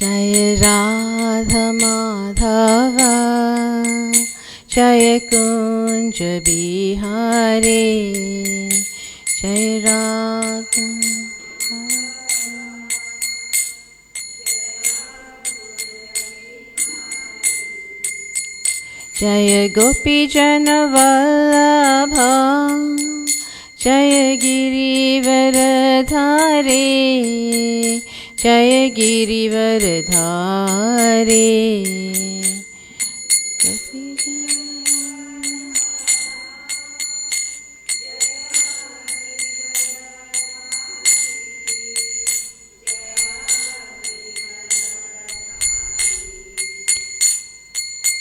Jai Radha Madhava Jai Kunja Bihari Jai Radha Jaya Gopi Jana Vallabha Jaya Giri Varadhare Jaya Giri Varadhare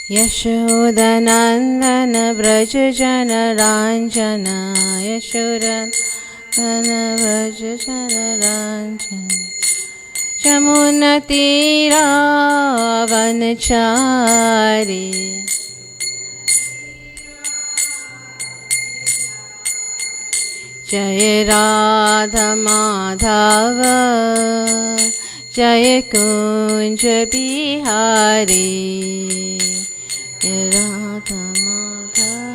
Yashodanandana Braja Jana Ranjana Yashodanandana Braja Jana Ranjana Jamuna Tira Vanachari Jaya Radha Madhava Jaya Kunja Bihari Radha Madhava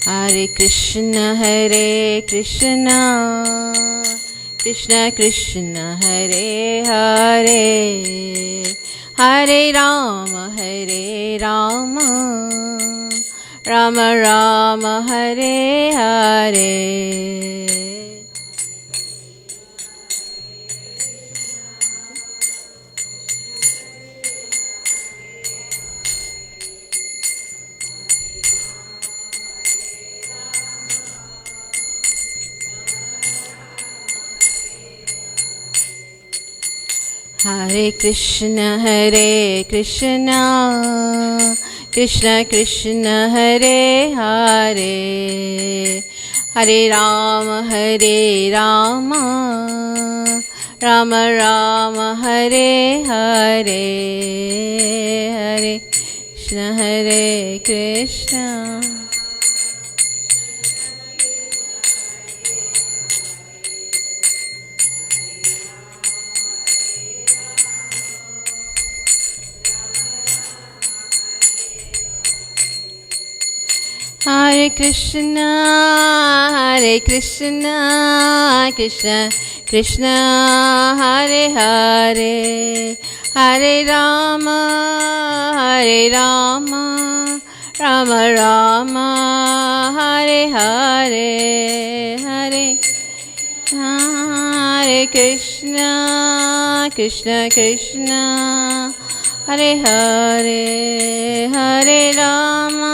Hare Krishna Krishna Krishna Hare Hare Hare Rama Rama Rama Hare Hare Hare Krishna Krishna Krishna Hare Hare Hare Rama Rama Rama Hare Hare Hare Krishna Hare Krishna Krishna Krishna Hare Hare Hare Rama Rama Rama Hare Hare Hare Krishna Krishna Hare Hare Hare Rama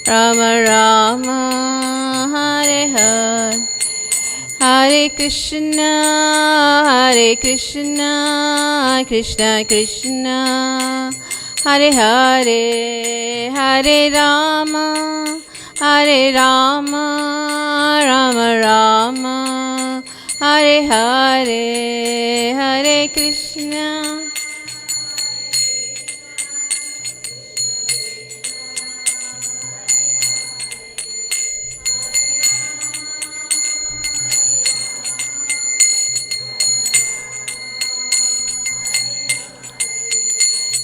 Rama Rama Hare Hare Hare Krishna Krishna Krishna Hare Hare Hare Rama Rama Rama Hare Hare Hare Krishna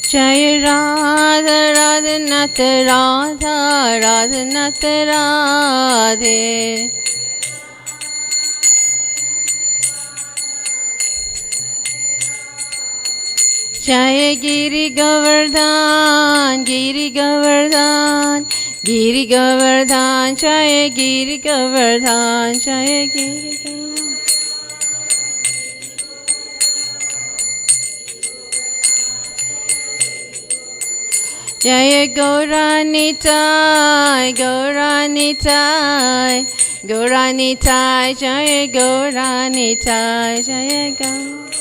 Jaya Radha Radhanath Radha Radhanath Radhe Jaya Giri Govardhan Jaya Giri Govardhan Jaya Giri Govardhan Jaya Gauranitai Jaya Gauranitai Jaya Gaur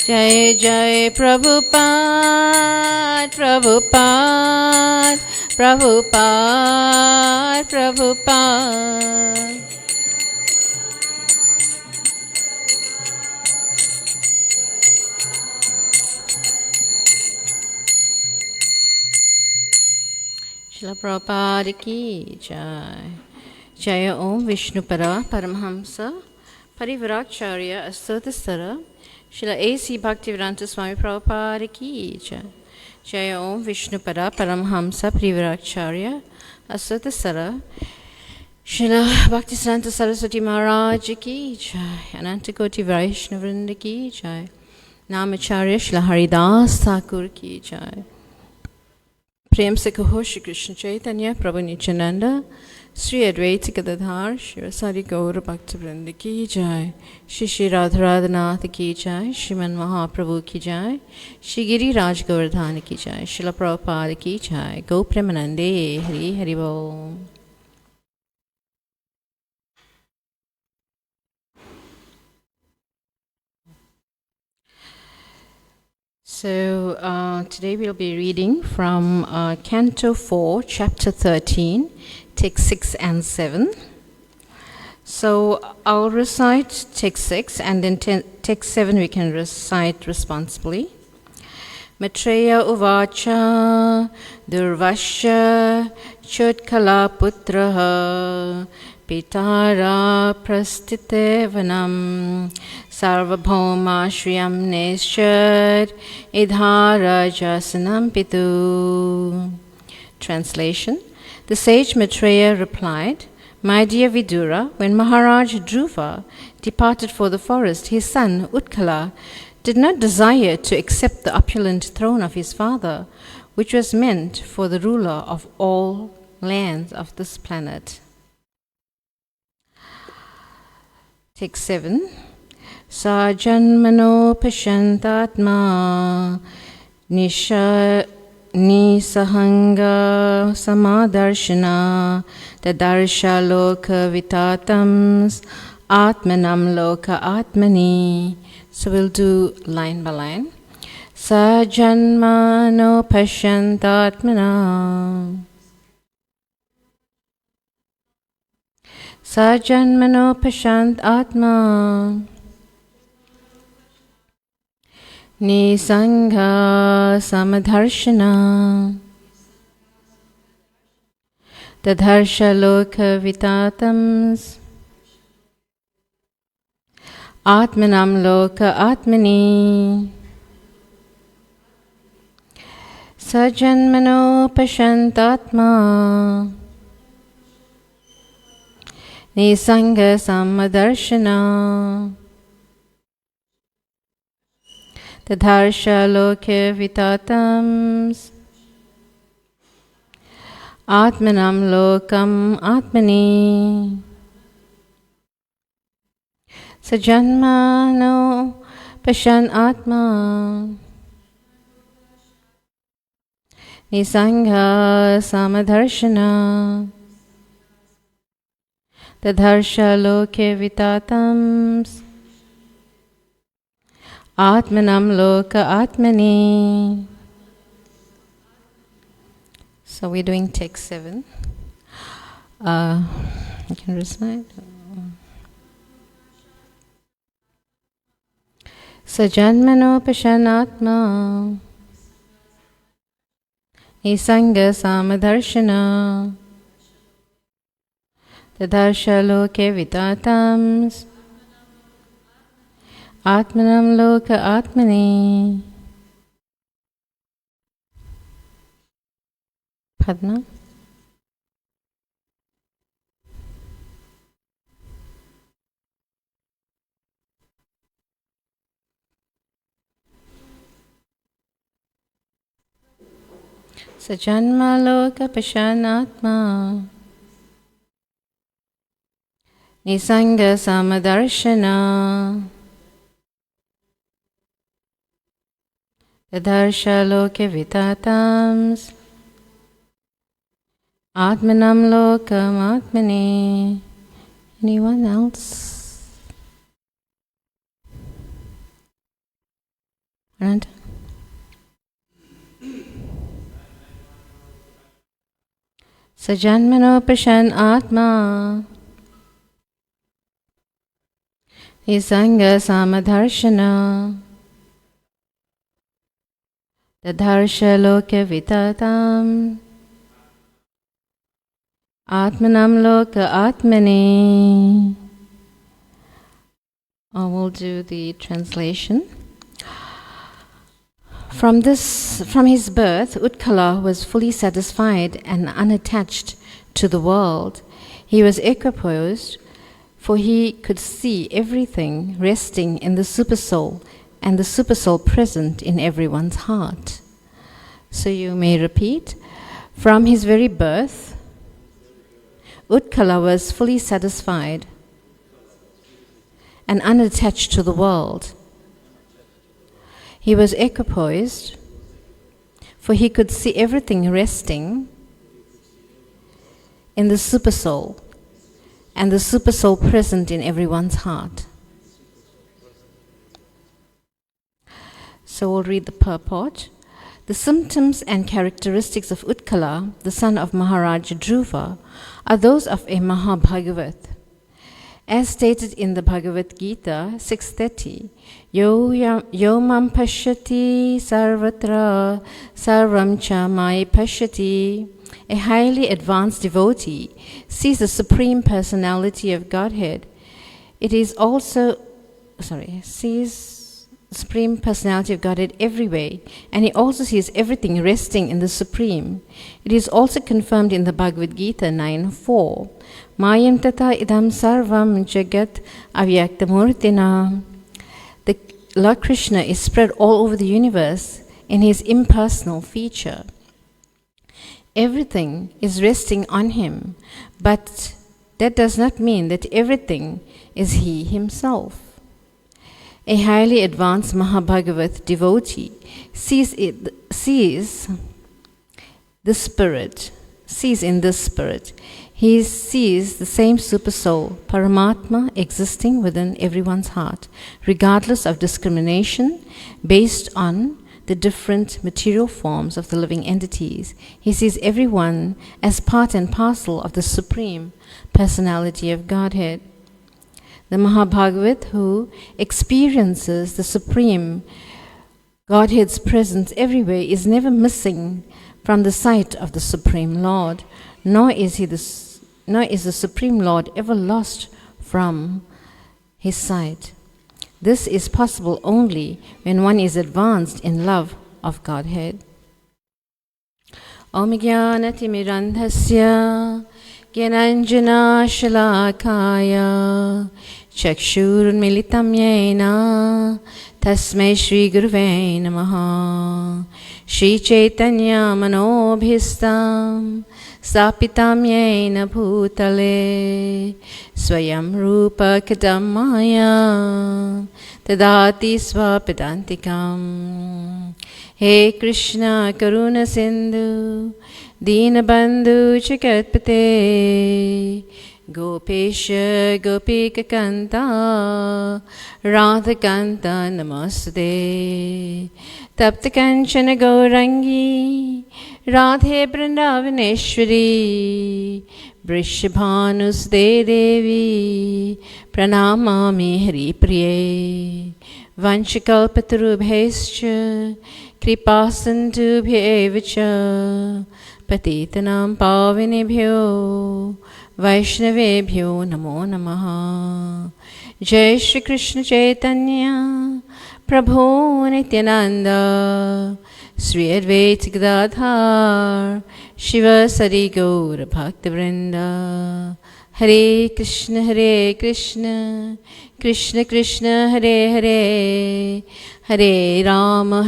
Jaya Jaya Prabhupada Srila Prabhupada ki jai. Jaya Om Vishnupara Paramhamsa Parivracharya Astutasara Srila A.C. Bhaktivedanta Swami Prabhupada ki jai. Jaya Om Vishnupara Paramhamsa Parivracharya Astutasara Srila Bhaktisiddhanta Saraswati Maharaj ki jai. Anantakoti Vaishnavrinda ki jai. Namacharya Srila Haridas Thakur ki jai. प्रेम से कहो श्री कृष्ण चैतन्य प्रभु नित्यानंद श्री अद्वैत गदाधर शिवसारी गौर भक्तवृंद की जय श्री श्री राधानाथ की जय श्रीमन महाप्रभु की जय श्री गिरिराज गोवर्धन की जय श्रील प्रभुपाद की जय गौ प्रेमानंदे हरि हरि बोल. So today we'll be reading from Canto 4, Chapter 13, Text 6 and 7. So I'll recite Text 6 and then Text 7 we can recite responsibly. Maitreya uvacha durvasya chotkala putraha pitara prastite vanam sarvabhauma shriyam neshchad idhara jasanam pitu. Translation. The sage Maitreya replied, "My dear Vidura, when Maharaj Dhruva departed for the forest, his son Utkala did not desire to accept the opulent throne of his father, which was meant for the ruler of all lands of this planet." Text 7. Sa janmano pashantatma nisahanga samadarshana tadarsha loka vitatams atmanam loka atmani. So we'll do line by line. Sa janmano pashantatmana Sajanmano pashant atma nisangha samadharshana tadharsha loka vitatams atmanam loka atmani. Sajanmano pashant atma nisanga samadarshana tadharsha loke vitatams atmanam lokam atmani. Sajanmano pashan atma nisanga samadharshana tadharsha loke vitatams atmanam loka atmani. So we're doing text 7. You can recite. Sajanmano pashanatma nisanga samadharshana tadharsha loke vitatams atmanam loka atmani. Padma. Sajanma loka pashanatma nisanga samadarshana tadharsha loke vitatams atmanam lokam atmani. Anyone else? Ananta? Sajanmano pashan atma nisanga samadharshana tadharsha loke vitatam Atmanam loka atmani. I will do the translation. From his birth, Utkala was fully satisfied and unattached to the world. He was equipoised, for he could see everything resting in the Supersoul, and the Supersoul present in everyone's heart. So you may repeat. From his very birth, Utkala was fully satisfied and unattached to the world. He was equipoised, for he could see everything resting in the Supersoul, and the Supersoul present in everyone's heart. So we'll read the purport. The symptoms and characteristics of Utkala, the son of Maharaja Dhruva, are those of a Mahabhagavat. As stated in the Bhagavad Gita 6.30, Yo mam pashyati sarvatra sarvam cha mai pashyati. A highly advanced devotee sees the Supreme Personality of Godhead. Sees the Supreme Personality of Godhead everywhere, and he also sees everything resting in the Supreme. It is also confirmed in the Bhagavad Gita 9.4. Mayam tata idam sarvam jagat avyaktamurtina. The Lord Krishna is spread all over the universe in his impersonal feature. Everything is resting on him, but that does not mean that everything is he himself. A highly advanced Mahabhagavat devotee sees in the Spirit. He sees the same Supersoul, Paramatma, existing within everyone's heart, regardless of discrimination based on the different material forms of the living entities. He sees everyone as part and parcel of the Supreme Personality of Godhead. The Mahabhagavat who experiences the Supreme Godhead's presence everywhere is never missing from the sight of the Supreme Lord, nor is the Supreme Lord ever lost from his sight. This is possible only when one is advanced in love of Godhead. Om Jnanatimirandhasya Gyananjana Shalakaya Chakshurunmilitam Yena Tasmai Shri Guruve Namaha. Shri Chaitanya Manobhistam Sapitam Yena Bhutale Swayam Rupa Kadamaya Tadati Swapadantikam. He Krishna Karuna Sindhu Deenabandhu Chakatpate Gopesha Gopika Kanta Radha Kanta Namaste Tapta Kanchana Gaurangi Radhe Vrindavaneshwari Vrishabhanusde Devi Pranamami Hari Priye Vanchakalpatarubhescha Kripasantubhyevacha Patitanam Pavinebhyo Vaishnavebhyo Namo Namaha. Jai Shri Krishna Chaitanya Prabhu Nityananda Sri Advaita Gadadhar Shiva Sari Gaura Bhaktivinoda. Hare Krishna Krishna Krishna Hare Hare, Hare Rama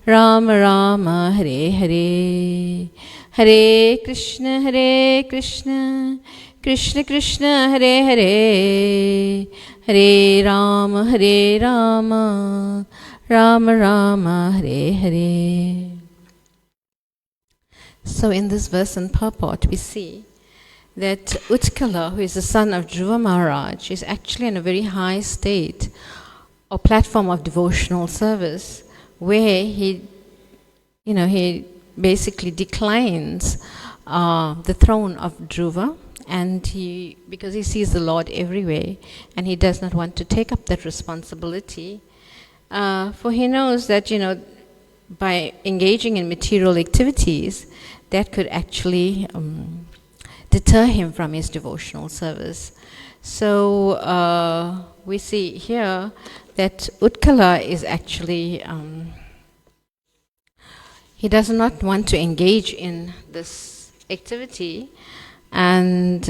Rama Rama Hare Hare. Hare Krishna Krishna Krishna Hare Hare, Hare Rama Rama Rama Hare Hare. So in this verse and purport we see that Utkala, who is the son of Dhruva Maharaj, is actually in a very high state or platform of devotional service, where he basically declines the throne of Dhruva, and because he sees the Lord everywhere, and he does not want to take up that responsibility, for he knows that by engaging in material activities, that could actually deter him from his devotional service. So we see here that Utkala is actually, he does not want to engage in this activity, and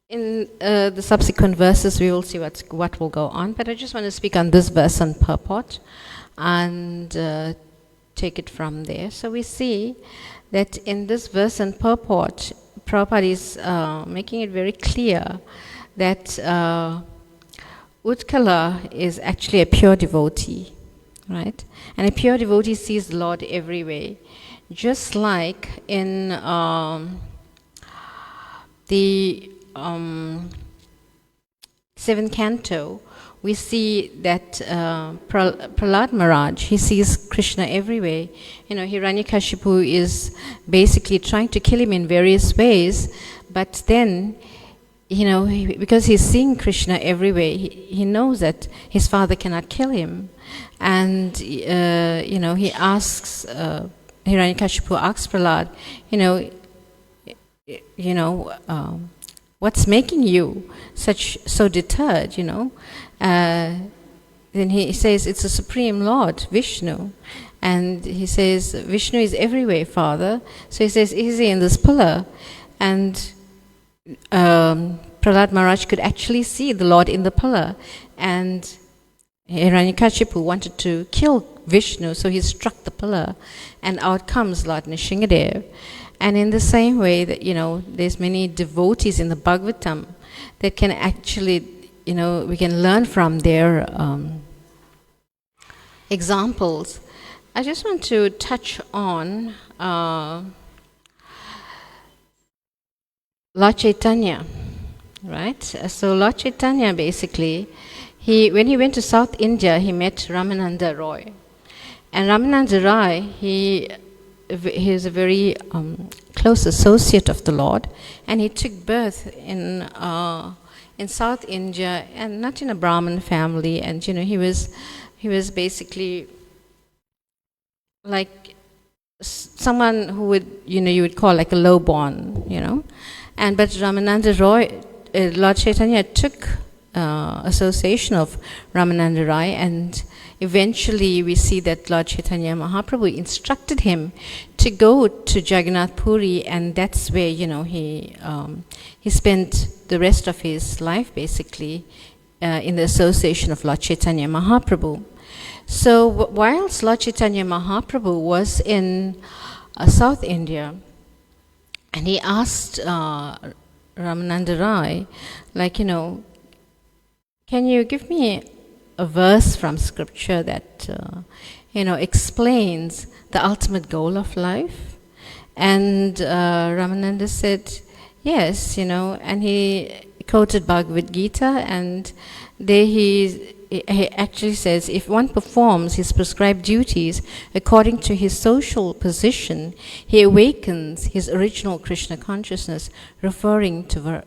in the subsequent verses we will see what will go on, but I just want to speak on this verse on purport and take it from there. So we see that in this verse and purport, Prabhupada is making it very clear that Utkala is actually a pure devotee, right? And a pure devotee sees the Lord everywhere. Just like in the 7th canto, we see that Prahlad Maharaj, he sees Krishna everywhere. You know, Hiranyakashipu is basically trying to kill him in various ways, but then, you know, because he's seeing Krishna everywhere, he knows that his father cannot kill him. And, you know, he asks, Hiranyakashipu asks Prahlad, what's making you so deterred, you know? Then he says, it's the Supreme Lord, Vishnu. And he says, Vishnu is everywhere, Father. So he says, is he in this pillar? And Prahlad Maharaj could actually see the Lord in the pillar. And Hiranyakashipu wanted to kill Vishnu, so he struck the pillar. And out comes Lord Nrsingadev. And in the same way that, you know, there's many devotees in the Bhagavatam that can actually, you know, we can learn from their examples. I just want to touch on Lord Chaitanya, right? So Lord Chaitanya basically, when he went to South India, he met Ramananda Roy. And Ramananda Roy, he is a very close associate of the Lord, and he took birth in South India, and not in a Brahmin family. And you know, he was basically like someone who would, you know, you would call like a lowborn, you know. And but Ramananda Roy, Lord Chaitanya took association of Ramananda Roy, and eventually we see that Lord Chaitanya Mahaprabhu instructed him to go to Jagannath Puri, and that's where, you know, he spent the rest of his life basically in the association of Lord Chaitanya Mahaprabhu. So whilst Lord Chaitanya Mahaprabhu was in South India, and he asked Ramananda Rai, like, you know, can you give me a verse from scripture that, you know, explains the ultimate goal of life? And Ramananda said, yes, you know, and he quoted Bhagavad Gita, and there he actually says, if one performs his prescribed duties according to his social position, he awakens his original Krishna consciousness, referring to the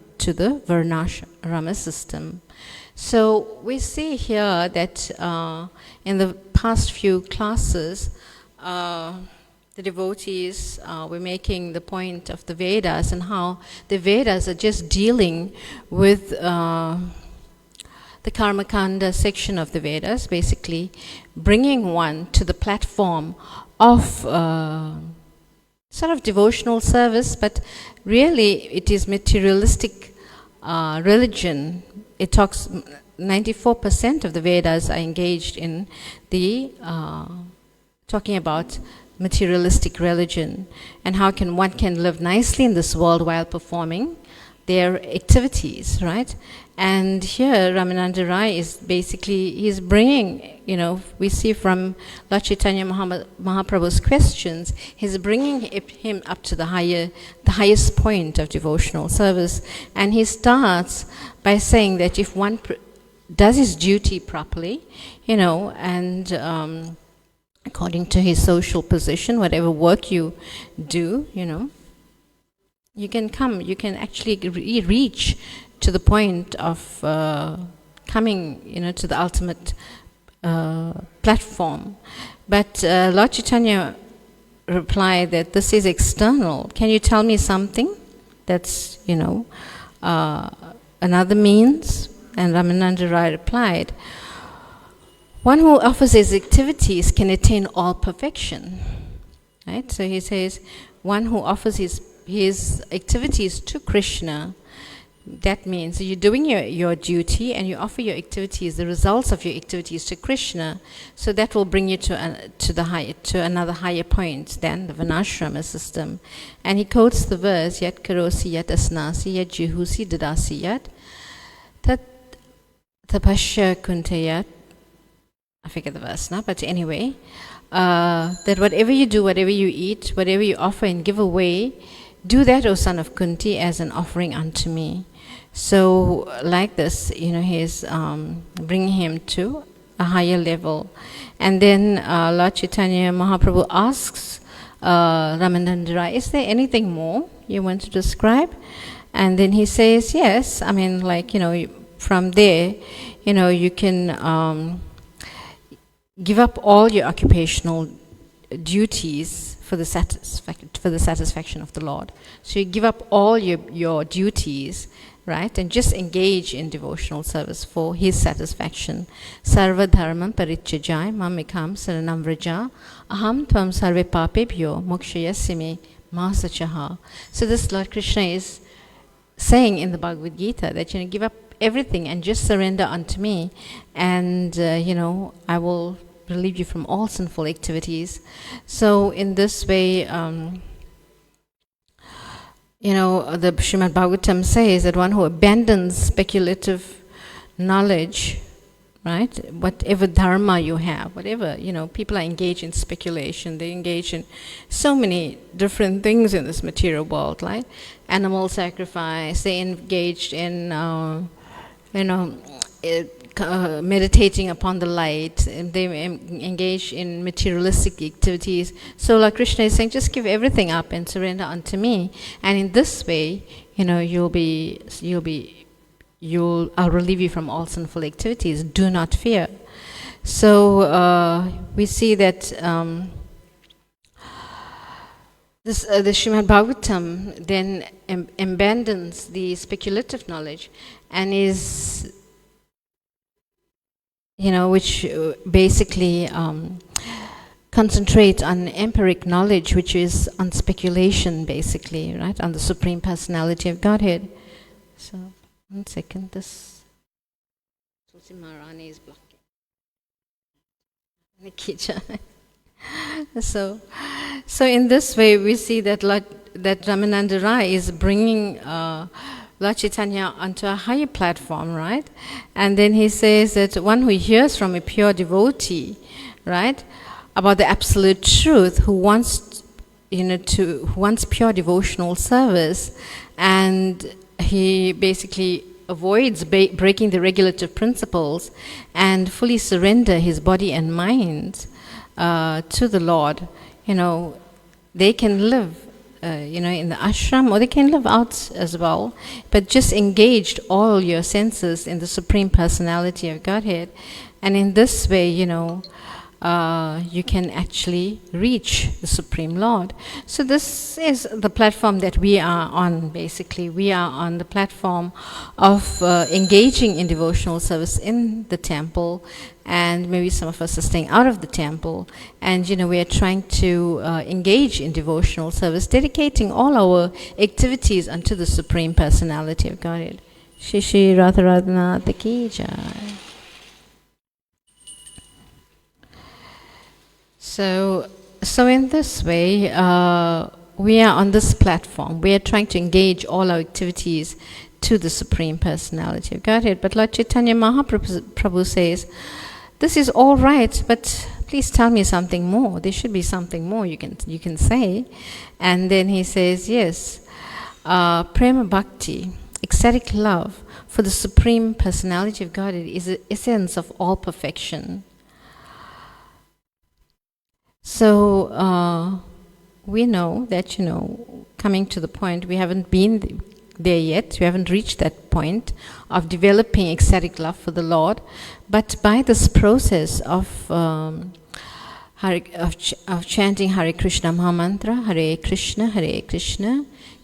Varnashrama system. So we see here that in the past few classes, the devotees were making the point of the Vedas and how the Vedas are just dealing with the Karmakanda section of the Vedas, basically bringing one to the platform of sort of devotional service, but really it is materialistic religion. It talks, 94% of the Vedas are engaged in the talking about materialistic religion and how one can live nicely in this world while performing their activities, right? And here Ramananda Rai is basically, he's bringing, you know, we see from Lord Chaitanya Mahaprabhu's questions, he's bringing him up to the highest point of devotional service. And he starts by saying that if one does his duty properly, you know, and according to his social position, whatever work you do, you know, you can actually reach to the point of coming, you know, to the ultimate platform. But Lord Chaitanya replied that this is external. Can you tell me something that's, another means? And Ramananda Rai replied, one who offers his activities can attain all perfection. Right? So he says, one who offers his activities to Krishna, that means you're doing your duty and you offer your activities, the results of your activities to Krishna, so that will bring you to another higher point than the Varnashrama system. And he quotes the verse, Yat karosi yat asnasi yat juhusi dadasi yat tat tapasya kuntayat. I forget the verse now, but anyway, that whatever you do, whatever you eat, whatever you offer and give away, do that, O son of Kunti, as an offering unto me. So, like this, he's bringing him to a higher level. And then Lord Chaitanya Mahaprabhu asks Ramananda Rai, is there anything more you want to describe? And then he says, yes. I mean, from there, you can give up all your occupational duties for the satisfaction of the Lord. So you give up all your duties, right, and just engage in devotional service for His satisfaction. Sarva dharmam parityajaya mamikam saranam vraja aham tvam sarve papebhyo mokshayasimi masachaha. So this Lord Krishna is saying in the Bhagavad Gita that give up everything and just surrender unto me, and I will relieve you from all sinful activities. So in this way, the Srimad Bhagavatam says that one who abandons speculative knowledge, right, whatever dharma you have, whatever, people are engaged in speculation, they engage in so many different things in this material world, right? Animal sacrifice, they engaged in, meditating upon the light, and they engage in materialistic activities. So Lord Krishna is saying, just give everything up and surrender unto me, and in this way, I'll relieve you from all sinful activities. Do not fear. So we see that the Srimad Bhagavatam then abandons the speculative knowledge and is, which basically concentrates on empiric knowledge, which is on speculation, basically, right, on the Supreme Personality of Godhead. So, one second, this Tulsi Maharani is blocking. So in this way, we see that Ramananda Rai is bringing Lord Chaitanya onto a higher platform, right? And then he says that one who hears from a pure devotee, right, about the absolute truth, who wants, who wants pure devotional service, and he basically avoids breaking the regulative principles and fully surrender his body and mind to the Lord, they can live in the ashram, or they can live out as well, but just engaged all your senses in the Supreme Personality of Godhead. And in this way, you can actually reach the Supreme Lord. So this is the platform that we are on, basically. We are on the platform of engaging in devotional service in the temple, and maybe some of us are staying out of the temple, and we are trying to engage in devotional service, dedicating all our activities unto the Supreme Personality of Godhead. Shri Shri Radha Ki Jai. So in this way, we are on this platform. We are trying to engage all our activities to the Supreme Personality of Godhead. But Lord Chaitanya Mahaprabhu says, this is all right, but please tell me something more. There should be something more you can say. And then he says, yes, Prema Bhakti, ecstatic love for the Supreme Personality of Godhead is the essence of all perfection. So we know that, coming to the point, we haven't been there yet. We haven't reached that point of developing ecstatic love for the Lord. But by this process of chanting Hare Krishna Mahamantra, Hare Krishna,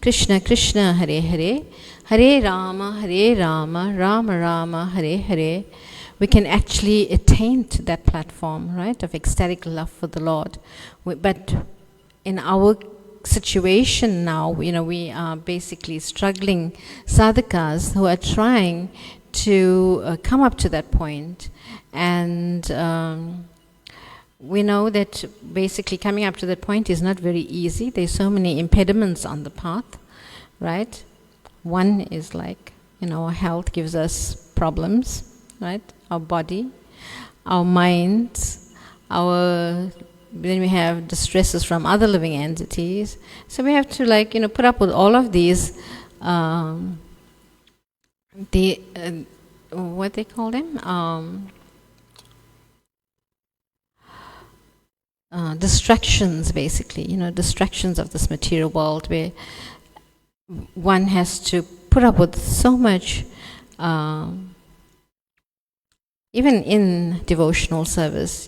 Krishna Krishna, Hare Hare, Hare Rama, Rama Rama, Hare Hare, we can actually attain to that platform, right, of ecstatic love for the Lord. But in our situation now, we are basically struggling sadhakas who are trying to come up to that point. And we know that basically coming up to that point is not very easy. There's so many impediments on the path, right? One is like, our health gives us problems, right? Our body, our minds, then we have distresses from other living entities. So we have to put up with all of these, what they call them? Distractions, basically, distractions of this material world, where one has to put up with so much, even in devotional service.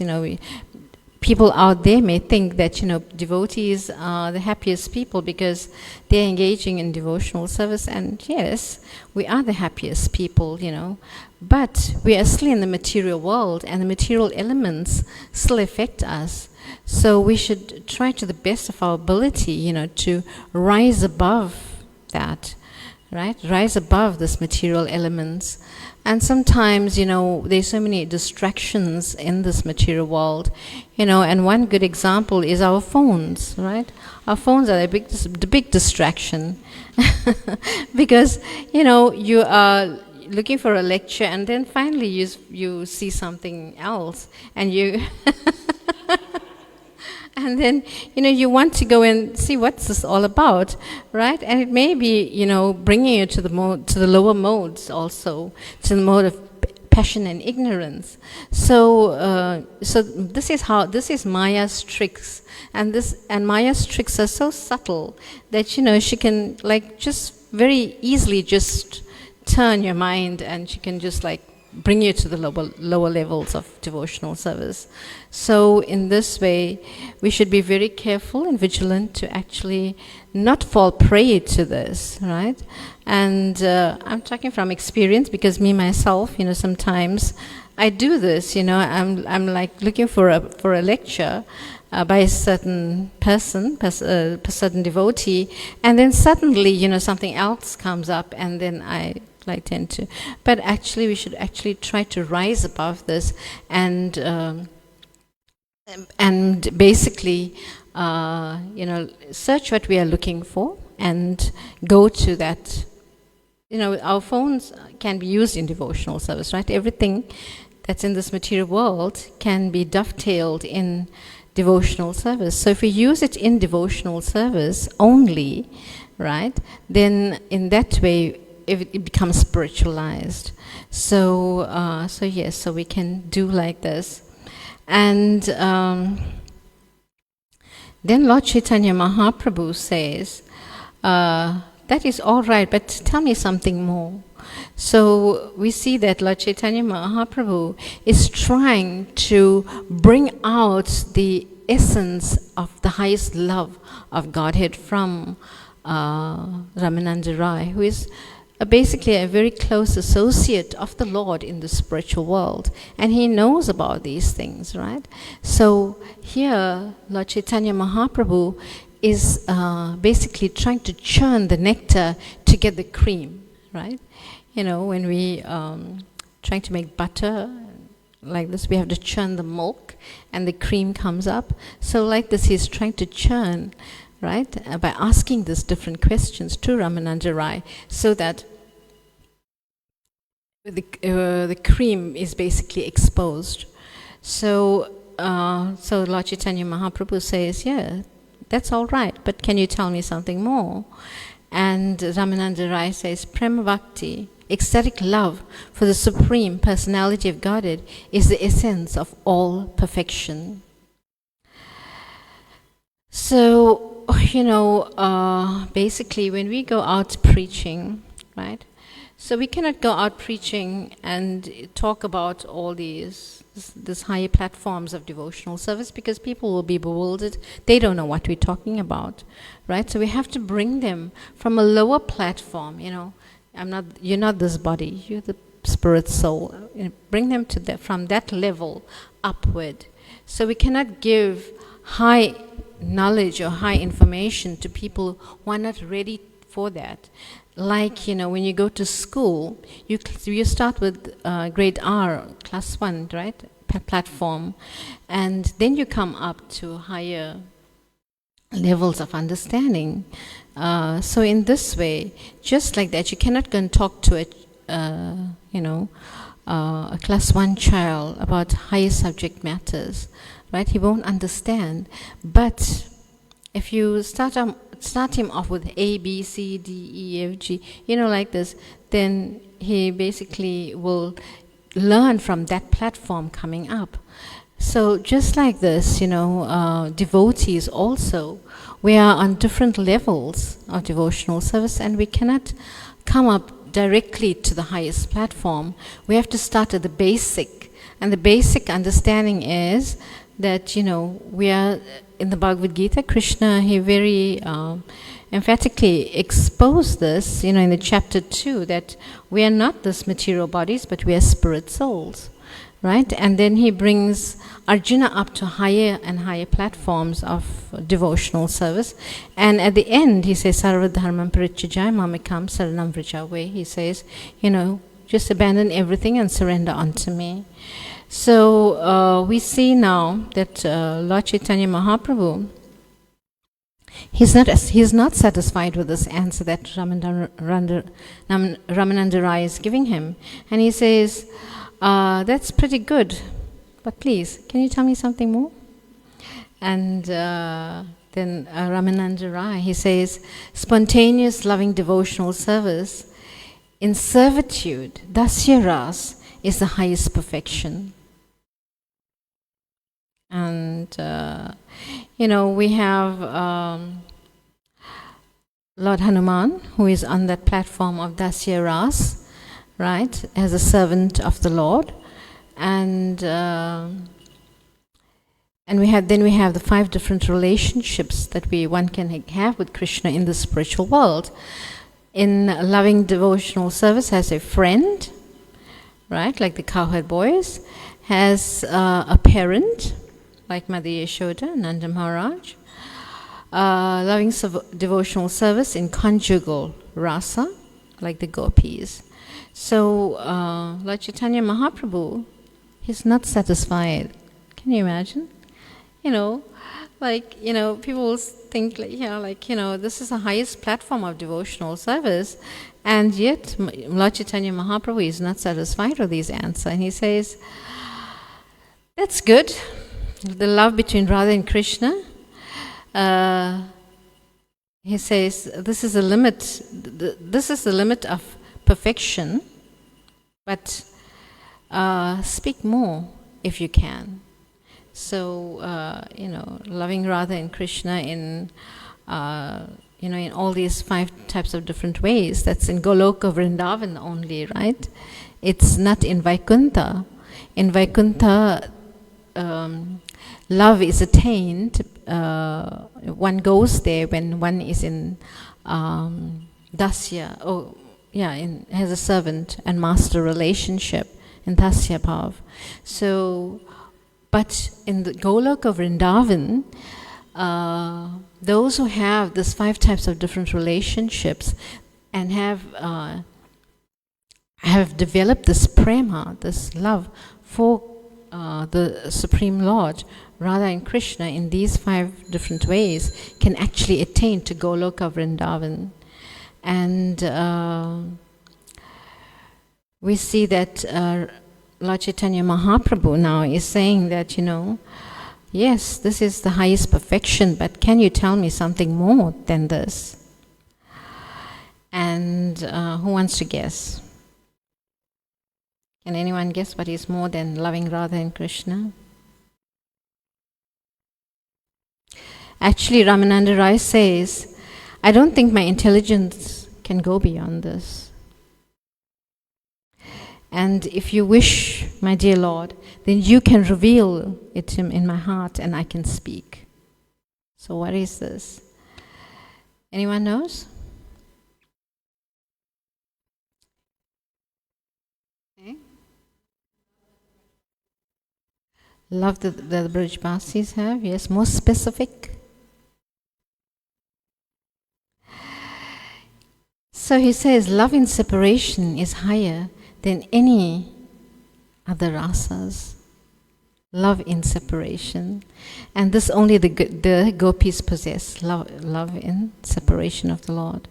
People out there may think that, devotees are the happiest people because they're engaging in devotional service. And yes, we are the happiest people, but we are still in the material world, and the material elements still affect us. So we should try to the best of our ability, to rise above that, right? Rise above this material elements. And sometimes, there's so many distractions in this material world, and one good example is our phones, right? Our phones are the big distraction because, you are looking for a lecture, and then finally you see something else, and you... And then, you want to go and see what's this all about, right? And it may be, bringing you to the lower modes also, to the mode of passion and ignorance. So, this is Maya's tricks, and Maya's tricks are so subtle that she can just very easily just turn your mind, and she can just bring you to the lower levels of devotional service. So in this way, we should be very careful and vigilant to actually not fall prey to this, right? And I'm talking from experience, because me myself, sometimes I do this. I'm looking for a lecture by a certain person, a certain devotee, and then suddenly, something else comes up, and then I tend to. But actually, we should actually try to rise above this and basically, search what we are looking for and go to that. Our phones can be used in devotional service, right? Everything that's in this material world can be dovetailed in devotional service. So if we use it in devotional service only, right, then in that way, it becomes spiritualized. So yes, so we can do like this. And then Lord Chaitanya Mahaprabhu says, that is all right, but tell me something more. So we see that Lord Chaitanya Mahaprabhu is trying to bring out the essence of the highest love of Godhead from Ramananda Rai, who is basically a very close associate of the Lord in the spiritual world, and he knows about these things, right? So here, Lord Chaitanya Mahaprabhu is basically trying to churn the nectar to get the cream, right? When we trying to make butter like this, we have to churn the milk, and the cream comes up. So like this, he's trying to churn, right, by asking these different questions to Ramananda Rai, so that the cream is basically exposed. So Lord Chaitanya Mahaprabhu says, yeah, that's all right, but can you tell me something more? And Ramananda Rai says, Prema Bhakti, ecstatic love for the Supreme Personality of Godhead, is the essence of all perfection. So basically when we go out preaching, right? So we cannot go out preaching and talk about all these higher platforms of devotional service, because people will be bewildered. They don't know what we're talking about, right? So we have to bring them from a lower platform. You're not this body. You're the spirit soul. Bring them to from that level upward. So we cannot give high knowledge or high information to people who are not ready for that. Like, when you go to school, you start with grade R, class 1, right? Platform. And then you come up to higher levels of understanding. So in this way, just like that, you cannot go and talk to a class 1 child about higher subject matters, right? He won't understand. But if you start him off with A, B, C, D, E, F, G, like this, then he basically will learn from that platform coming up. So just like this, devotees also, we are on different levels of devotional service, and we cannot come up directly to the highest platform. We have to start at the basic, and the basic understanding is that, we are in the Bhagavad Gita. Krishna, he very emphatically exposed this, in the chapter 2, that we are not this material bodies, but we are spirit souls, right? And then he brings Arjuna up to higher and higher platforms of devotional service. And at the end, he says, Sarva dharmam parityajaya mamekam saranam vrajave. He says, just abandon everything and surrender unto me. So we see now that Lord Chaitanya Mahaprabhu, he's not satisfied with this answer that Ramananda Rai is giving him. And he says, that's pretty good, but please, can you tell me something more? And then Ramananda Rai, he says, spontaneous loving devotional service in servitude, Dasya Ras, is the highest perfection. And, we have Lord Hanuman, who is on that platform of Dasya Ras, right, as a servant of the Lord. And we have the 5 different relationships that one can have with Krishna in the spiritual world. In loving devotional service, has a friend, right, like the cowherd boys, has a parent, like Mother Yashoda, Nanda Maharaj. Loving devotional service in conjugal rasa, like the gopis. So Lord Chaitanya Mahaprabhu, he's not satisfied. Can you imagine? People will think this is the highest platform of devotional service, and yet Lord Chaitanya Mahaprabhu is not satisfied with his answer. And he says, that's good, the love between Radha and Krishna. He says, this is the limit of perfection, but speak more if you can. So, loving Radha and Krishna in all these 5 types of different ways, that's in Goloka Vrindavan only, right? It's not in Vaikuntha. In Vaikuntha, love is attained. One goes there when one is in Dasya, has a servant and master relationship in Dasya Bhav. So, but in the Goloka Vrindavan, those who have these 5 types of different relationships and have developed this prema, this love for the Supreme Lord, Radha and Krishna, in these 5 different ways, can actually attain to Goloka Vrindavan. And we see that Lord Chaitanya Mahaprabhu now is saying that, yes, this is the highest perfection, but can you tell me something more than this? And who wants to guess? Can anyone guess what is more than loving Radha and Krishna? Actually, Ramananda Rai says, I don't think my intelligence can go beyond this. And if you wish, my dear Lord, then you can reveal it in my heart and I can speak. So what is this? Anyone knows? Okay. Love that the Brajbasis have, yes, more specific. So he says, love in separation is higher than any other rasas. Love in separation. And this only the gopis possess, love in separation of the Lord.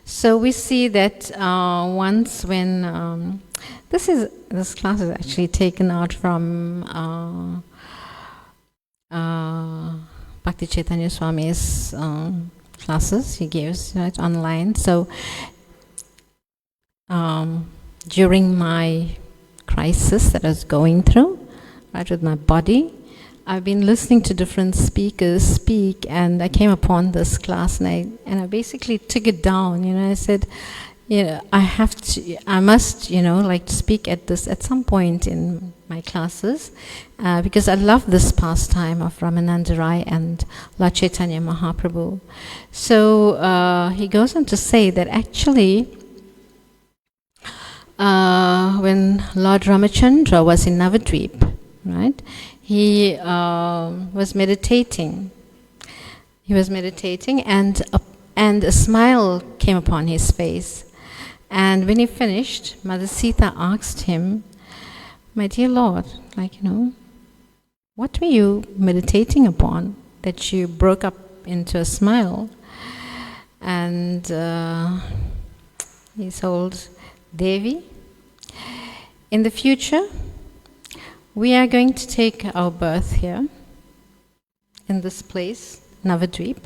So we see that once when, this class is actually taken out from Bhakti Chaitanya Swami's classes he gives, right, online. So during my crisis that I was going through, right, with my body, I've been listening to different speakers speak, and I came upon this class, and I basically took it down. I said, I must, like to speak at this at some point in my classes, because I love this pastime of Ramananda Rai and Lord Chaitanya Mahaprabhu. So he goes on to say that actually, when Lord Ramachandra was in Navadvip, right, he was meditating. He was meditating, and a smile came upon his face. And when he finished, Mother Sita asked him, "My dear Lord, what were you meditating upon that you broke up into a smile?" And he told Devi, "In the future, we are going to take our birth here, in this place, Navadvip,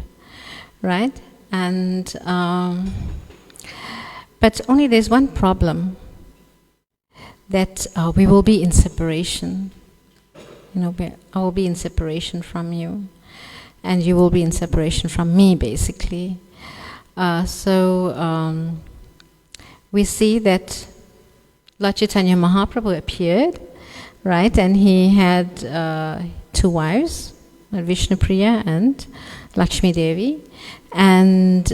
right? And but only there's one problem, that we will be in separation. I will be in separation from you, and you will be in separation from me, basically." So we see that Lord Chaitanya Mahaprabhu appeared, right, and he had two wives, Vishnupriya and Lakshmi Devi, and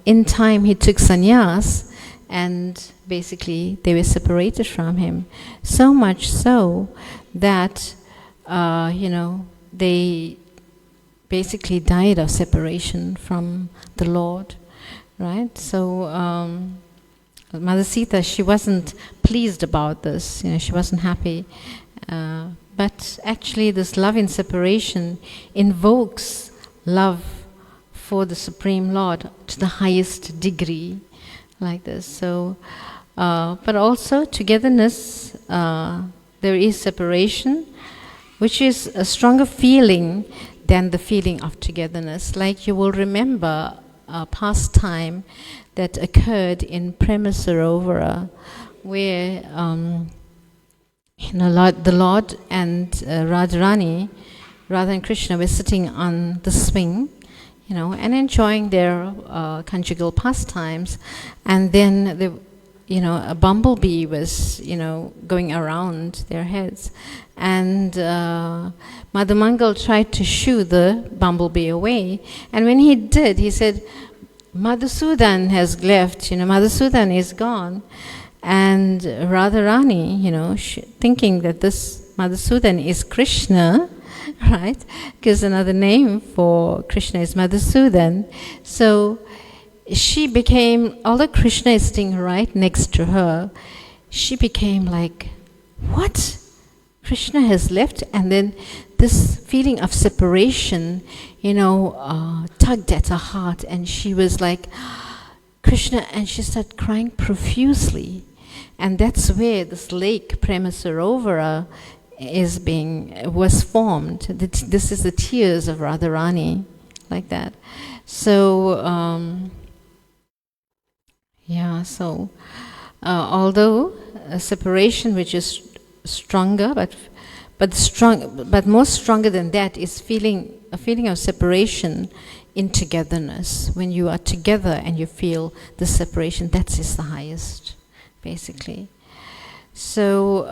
in time he took sannyas, and basically they were separated from him, so much so that they basically died of separation from the Lord, right? So Mother Sita, she wasn't pleased about this, she wasn't happy. But actually this love in separation invokes love for the Supreme Lord to the highest degree, like this. So, but also togetherness, there is separation, which is a stronger feeling than the feeling of togetherness. Like you will remember a past time that occurred in Prema Sarovara, where the Lord and Radharani, Radha and Krishna, were sitting on the swing, and enjoying their conjugal pastimes, and then a bumblebee was, going around their heads, and Mother Mangal tried to shoo the bumblebee away, and when he did, he said, "Madhusudan has left, Madhusudan is gone." And Radharani, thinking that this Madhusudan is Krishna, right? Because another name for Krishna is Madhusudan. So she became, although Krishna is sitting right next to her, she became like, what? Krishna has left? And then this feeling of separation, tugged at her heart, and she was like, Krishna, and she started crying profusely. And that's where this lake, Prema Sarovara, was formed. This is the tears of Radharani, like that. So, although a separation which is stronger, but more stronger than that is a feeling of separation in togetherness. When you are together and you feel the separation, that is the highest, basically. So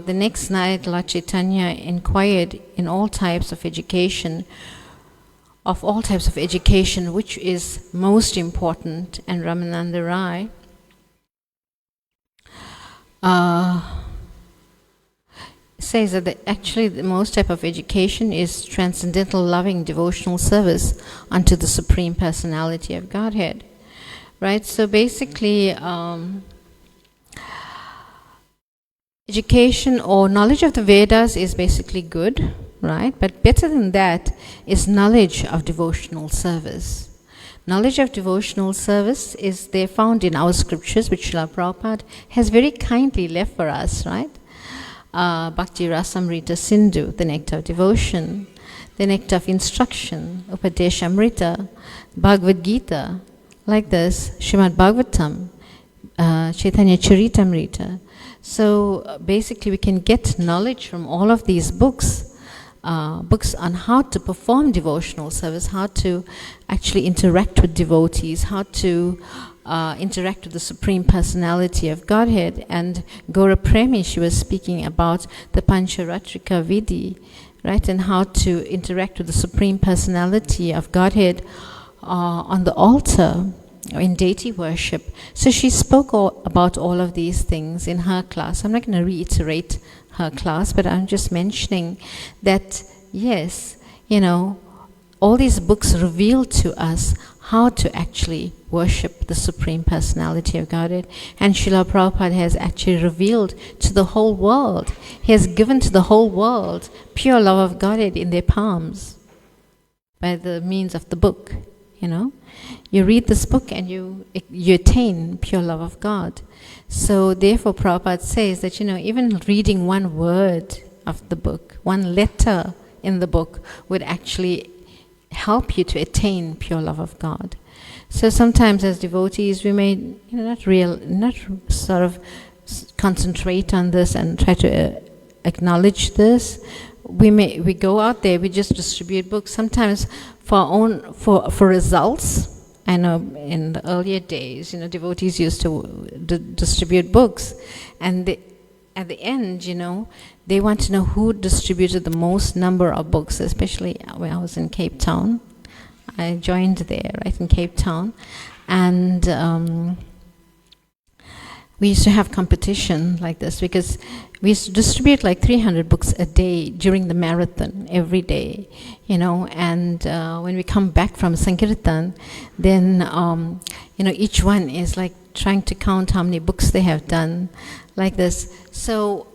the next night, Lord Chaitanya inquired in all types of education, which is most important, and Ramananda Rai says that actually the most type of education is transcendental, loving, devotional service unto the Supreme Personality of Godhead. Right? So basically, education or knowledge of the Vedas is basically good, right? But better than that is knowledge of devotional service. Knowledge of devotional service is there found in our scriptures, which Srila Prabhupada has very kindly left for us, right? Bhakti Rasamrita Sindhu, the nectar of devotion, the nectar of instruction, Upadeshamrita, Bhagavad Gita, like this, Srimad Bhagavatam, Chaitanya Charitamrita. So basically we can get knowledge from all of these books, books on how to perform devotional service, how to actually interact with devotees, how to interact with the Supreme Personality of Godhead. And Gaura Premi, she was speaking about the Pancharatrika Vidhi, right, and how to interact with the Supreme Personality of Godhead on the altar in deity worship. So she spoke about all of these things in her class. I'm not going to reiterate her class, but I'm just mentioning that, yes, you know, all these books reveal to us how to actually worship the Supreme Personality of Godhead. And Srila Prabhupada has actually revealed to the whole world. He has given to the whole world pure love of Godhead in their palms by the means of the book, you know. You read this book and you attain pure love of God. So therefore Prabhupada says that, you know, even reading one word of the book, one letter in the book would actually help you to attain pure love of God. So sometimes as devotees we may, you know, not sort of concentrate on this and try to acknowledge this. We go out there, we just distribute books. Sometimes for results. I know in the earlier days, you know, devotees used to distribute books, and at the end, you know, they want to know who distributed the most number of books, especially when I was in Cape Town. I joined there, right, in Cape Town, and we used to have competition like this because we used to distribute like 300 books a day during the marathon every day, you know, and when we come back from Sankirtan, then, you know, each one is like trying to count how many books they have done, like this. So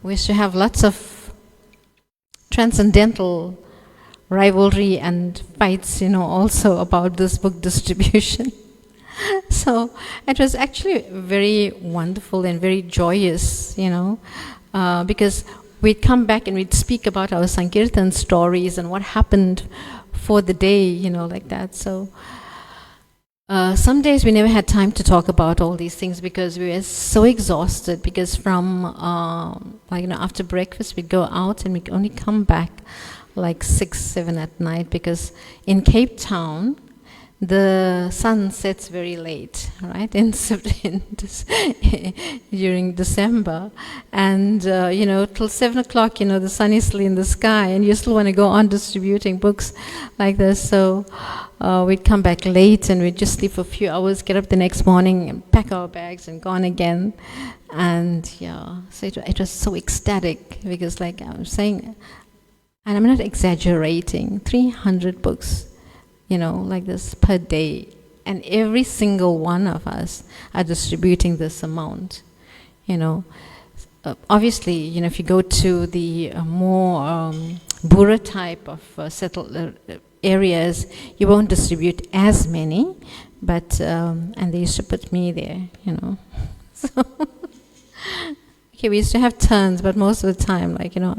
we used to have lots of transcendental rivalry and fights, you know, also about this book distribution. So it was actually very wonderful and very joyous, you know, because we'd come back and we'd speak about our Sankirtan stories and what happened for the day, you know, like that. So some days we never had time to talk about all these things because we were so exhausted, because from, like, you know, after breakfast we'd go out and we'd only come back like 6, 7 at night, because in Cape Town, the sun sets very late, right, during December, and you know, till 7 o'clock, you know, the sun is still in the sky, and you still want to go on distributing books like this. So we'd come back late, and we'd just sleep for a few hours, get up the next morning, and pack our bags, and gone again. And yeah, so it was so ecstatic, because, like I was saying, and I'm not exaggerating, 300 books, you know, like this per day, and every single one of us are distributing this amount, you know. Obviously, you know, if you go to the more Bura type of settled areas, you won't distribute as many, but, and they used to put me there, you know. So, okay, we used to have turns, but most of the time, like, you know,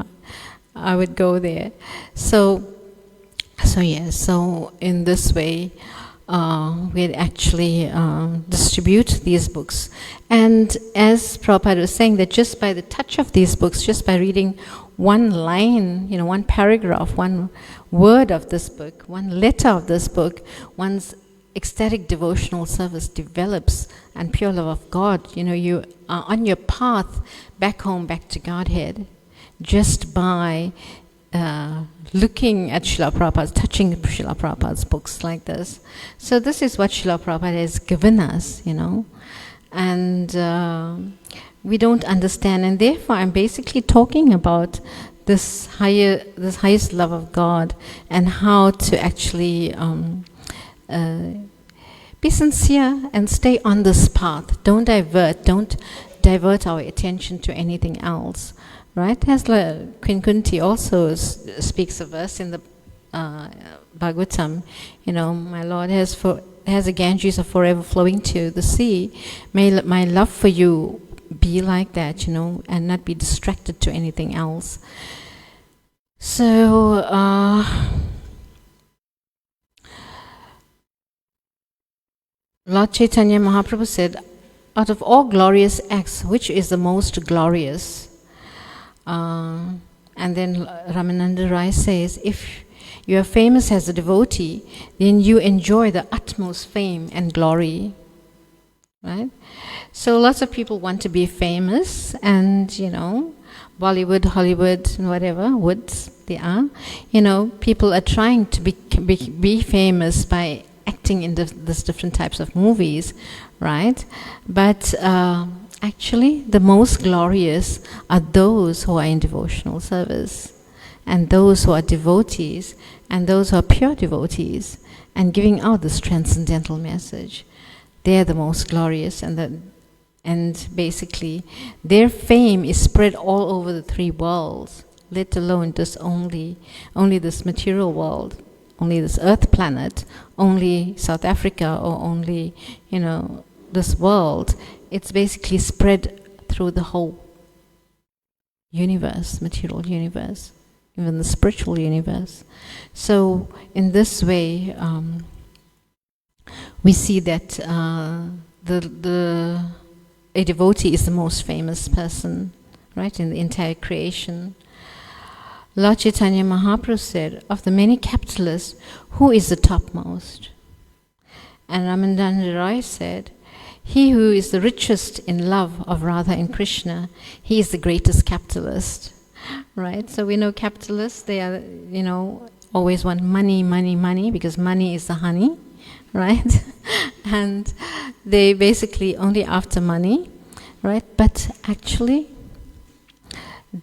I would go there. So yes, so in this way, we'd actually distribute these books. And as Prabhupada was saying, that just by the touch of these books, just by reading one line, one paragraph, one word of this book, one letter of this book, one's ecstatic devotional service develops, and pure love of God, you are on your path back home, back to Godhead, just by looking at Srila Prabhupada's, touching Srila Prabhupada's books like this. So this is what Srila Prabhupada has given us, and we don't understand, and therefore I'm basically talking about this highest love of God, and how to actually be sincere and stay on this path. Don't divert our attention to anything else, right? As Queen Kunti also speaks of us in the Bhagavatam, my Lord has a Ganges of forever flowing to the sea. May my love for you be like that, and not be distracted to anything else. So, Lord Chaitanya Mahaprabhu said, out of all glorious acts, which is the most glorious? And then Ramananda Rai says, if you are famous as a devotee, then you enjoy the utmost fame and glory. Right? So lots of people want to be famous, and Bollywood, Hollywood, and whatever woods they are. People are trying to be famous by acting in these different types of movies, right? But actually, the most glorious are those who are in devotional service, and those who are devotees, and those who are pure devotees, and giving out this transcendental message. They're the most glorious, and basically their fame is spread all over the three worlds, let alone just only this material world, only this earth planet, only South Africa, or only this world. It's basically spread through the whole universe, material universe, even the spiritual universe. So in this way, we see that a devotee is the most famous person, right, in the entire creation. Lord Chaitanya Mahaprabhu said, of the many capitalists, who is the topmost? And Ramananda Rai said, he who is the richest in love of Radha and Krishna, he is the greatest capitalist. Right? So we know capitalists, they are, always want money, money, money, because money is the honey. Right? And they basically only after money, right? But actually,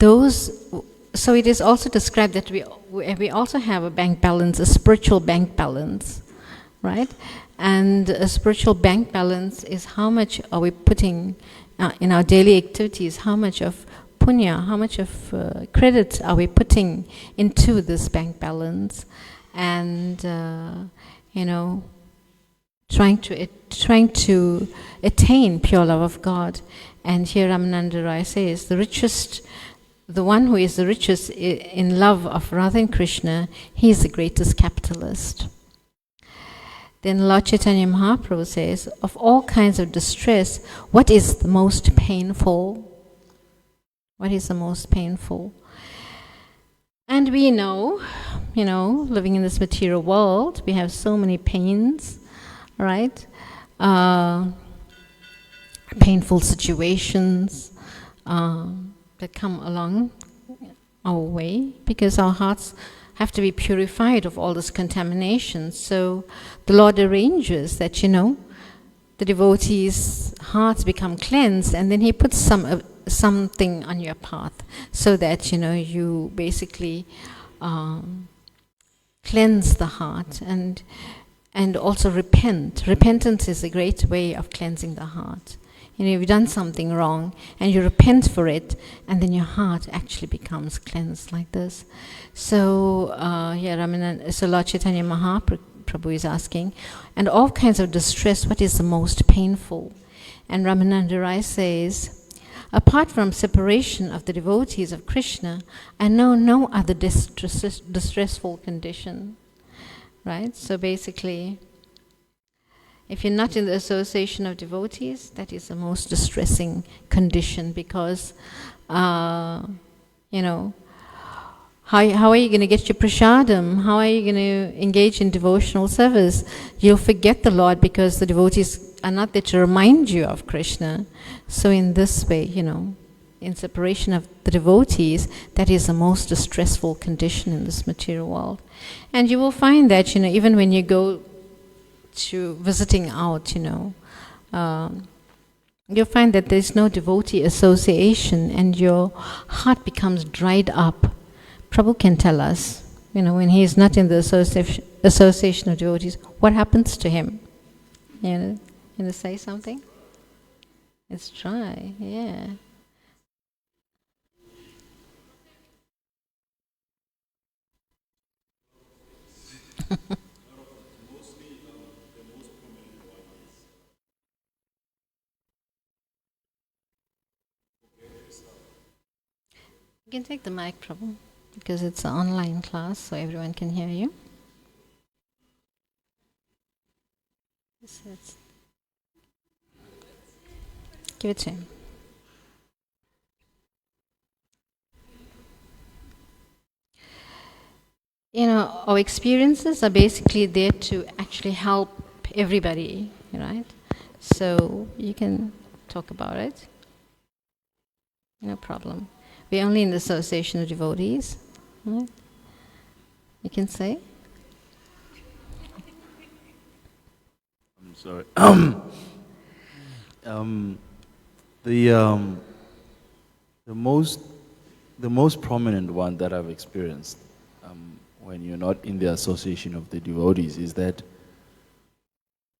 so it is also described that we also have a bank balance, a spiritual bank balance, right? And a spiritual bank balance is how much are we putting in our daily activities, how much of punya, how much of credit are we putting into this bank balance, and trying to attain pure love of God. And here Ramananda Rai says, the one who is the richest in love of Radha and Krishna, he is the greatest capitalist. Then Lord Chaitanya Mahaprabhu says, of all kinds of distress, what is the most painful? What is the most painful? And we know, living in this material world, we have so many pains, right? Painful situations that come along our way, because our hearts have to be purified of all this contamination. So the Lord arranges that, the devotees' hearts become cleansed, and then He puts something on your path, so that, you basically cleanse the heart, and also repent. Repentance is a great way of cleansing the heart. You've done something wrong, and you repent for it, and then your heart actually becomes cleansed like this. So, so Lord Chaitanya Mahaprabhu is asking, and all kinds of distress, what is the most painful? And Ramananda Rai says, apart from separation of the devotees of Krishna, I know no other distressful condition. Right? So basically, if you're not in the association of devotees, that is the most distressing condition, because, how are you going to get your prasadam? How are you going to engage in devotional service? You'll forget the Lord because the devotees are not there to remind you of Krishna. So in this way, in separation of the devotees, that is the most distressful condition in this material world. And you will find that, even when you go to visiting out, you'll find that there's no devotee association and your heart becomes dried up. Prabhu can tell us, when he is not in the association of devotees, what happens to him? You to say something? It's dry, yeah. You can take the mic, Prabhu, because it's an online class, so everyone can hear you. Give it to him. Our experiences are basically there to actually help everybody, right? So you can talk about it. No problem. We're only in the association of devotees. Right? You can say. I'm sorry. The most prominent one that I've experienced when you're not in the association of the devotees is that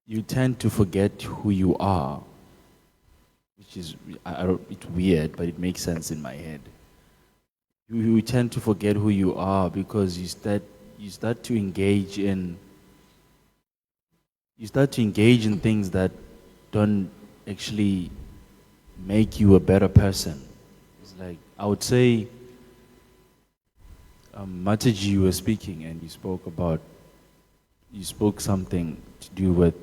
you tend to forget who you are, which is it's weird, but it makes sense in my head. You tend to forget who you are because you start to engage in things that don't actually make you a better person. It's like, I would say, Mataji, you were speaking and you spoke something to do with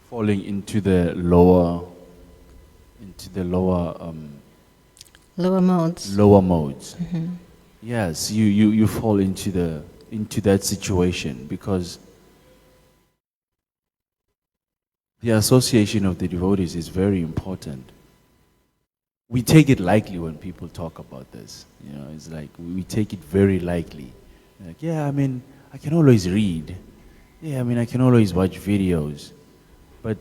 falling into the lower modes. Lower modes. Mm-hmm. Yes, you fall into that situation because the association of the devotees is very important. We take it lightly when people talk about this. It's like we take it very lightly. Like, yeah, I can always read. Yeah, I can always watch videos. But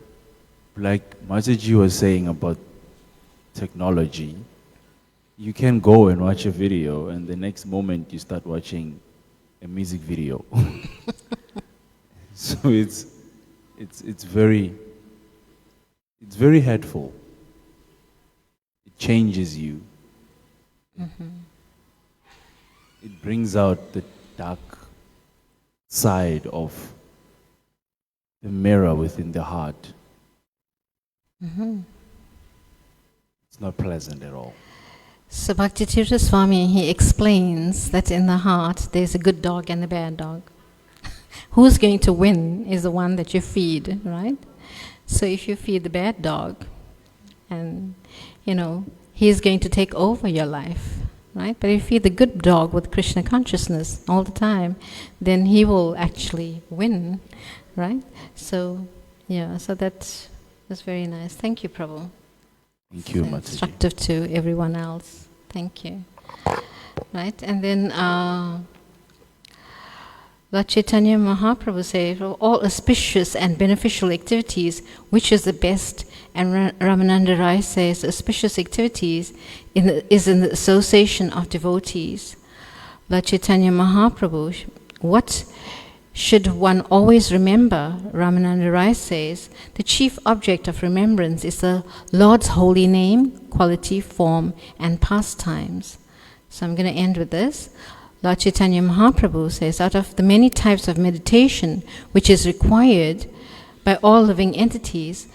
like Mataji was saying about technology, you can go and watch a video and the next moment you start watching a music video. So it's very hurtful. It changes you. Mm-hmm. It brings out the dark side of the mirror within the heart. Mm-hmm. It's not pleasant at all. So Bhaktitirtha Swami, he explains that in the heart there's a good dog and a bad dog. Who's going to win is the one that you feed, right? So if you feed the bad dog, and he's going to take over your life, right? But if you feed the good dog with Krishna consciousness all the time, then he will actually win, right? So so that's very nice. Thank you, Prabhu. Thank you, Mataji. Instructive to everyone else. Thank you. Right, and then Lord Chaitanya Mahaprabhu says, for all auspicious and beneficial activities, which is the best? And Ramananda Rai says, auspicious activities is in the association of devotees. Lord Chaitanya Mahaprabhu, what should one always remember? Ramananda Rai says, the chief object of remembrance is the Lord's holy name, quality, form, and pastimes. So I'm going to end with this. Lord Chaitanya Mahaprabhu says, out of the many types of meditation which is required by all living entities,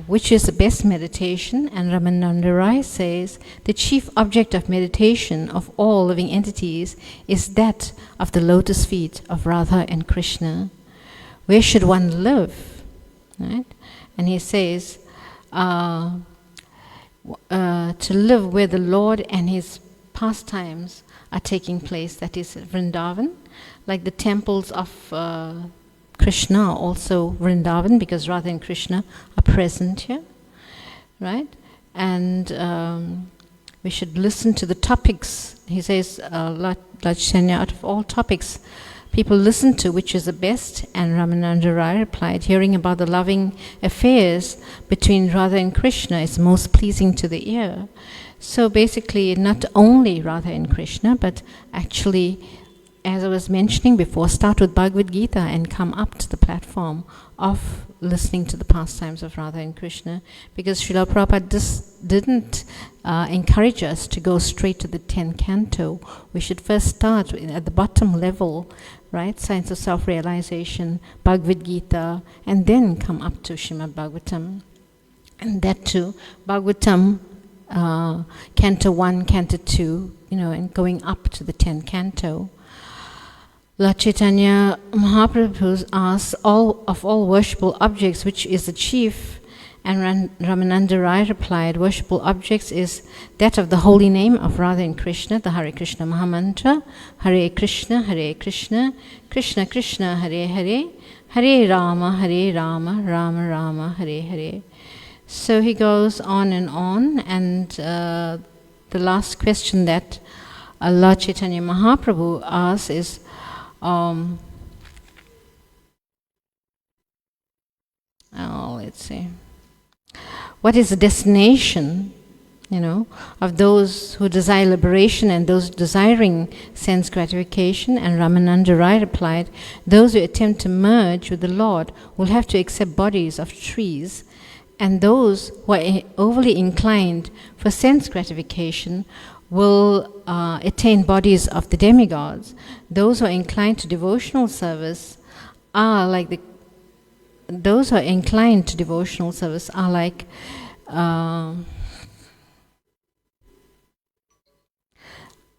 which is the best meditation? And Ramananda Rai says, the chief object of meditation of all living entities is that of the lotus feet of Radha and Krishna. Where should one live? Right? And he says, to live where the Lord and His pastimes are taking place, that is Vrindavan, like the temples of Krishna are also Vrindavan, because Radha and Krishna are present here, right? And we should listen to the topics. He says, Lord Chaitanya, out of all topics people listen to, which is the best? And Ramananda Rai replied, hearing about the loving affairs between Radha and Krishna is most pleasing to the ear. So basically, not only Radha and Krishna, but actually, as I was mentioning before, start with Bhagavad Gita and come up to the platform of listening to the pastimes of Radha and Krishna, because Srila Prabhupada didn't encourage us to go straight to the 10th canto. We should first start at the bottom level, right? Science of Self-Realization, Bhagavad Gita, and then come up to Srimad Bhagavatam. And that too, Bhagavatam, Canto 1, Canto 2, and going up to the 10th canto. Lord Chaitanya Mahaprabhu asks, of all worshipable objects, which is the chief? And Ramananda Rai replied, worshipable objects is that of the holy name of Radha and Krishna, the Hare Krishna Mahamantra, Hare Krishna, Krishna Krishna, Hare Hare, Hare Rama, Rama Rama, Hare Hare. So he goes on, and the last question that Lord Chaitanya Mahaprabhu asks is, let's see. What is the destination, of those who desire liberation and those desiring sense gratification? And Ramananda Rai replied, those who attempt to merge with the Lord will have to accept bodies of trees, and those who are overly inclined for sense gratification will attain bodies of the demigods. Those who are inclined to devotional service are like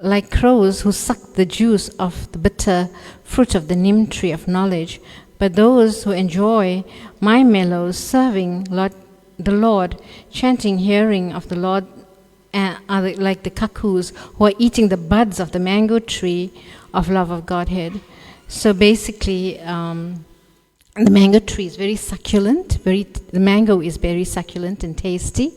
like crows who suck the juice of the bitter fruit of the neem tree of knowledge. But those who enjoy my mellows, serving the Lord, chanting, hearing of the Lord, are like the cuckoos who are eating the buds of the mango tree of love of Godhead. So basically, the mango tree is very succulent. The mango is very succulent and tasty,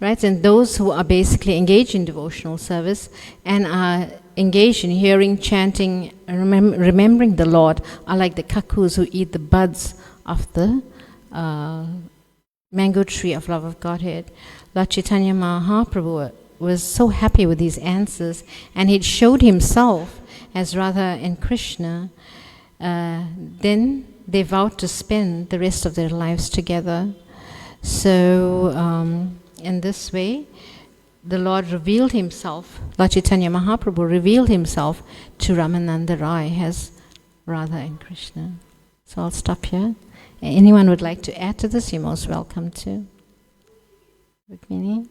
right? And those who are basically engaged in devotional service and are engaged in hearing, chanting, remembering the Lord are like the cuckoos who eat the buds of the mango tree of love of Godhead. Lord Chaitanya Mahaprabhu was so happy with these answers, and he showed himself as Radha and Krishna. Then they vowed to spend the rest of their lives together. So in this way, the Lord revealed himself, Lord Chaitanya Mahaprabhu revealed himself to Ramananda Rai as Radha and Krishna. So I'll stop here. Anyone would like to add to this, you're most welcome to. Rukmini?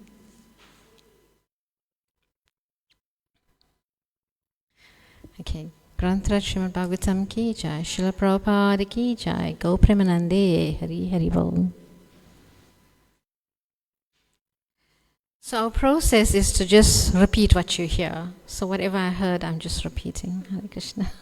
Okay. Granthra Srimad Bhagavatam ki jai, Srila Prabhupada ki jai, Go Premanande, Hari Hari Bol. So our process is to just repeat what you hear. So whatever I heard, I'm just repeating. Hare Krishna.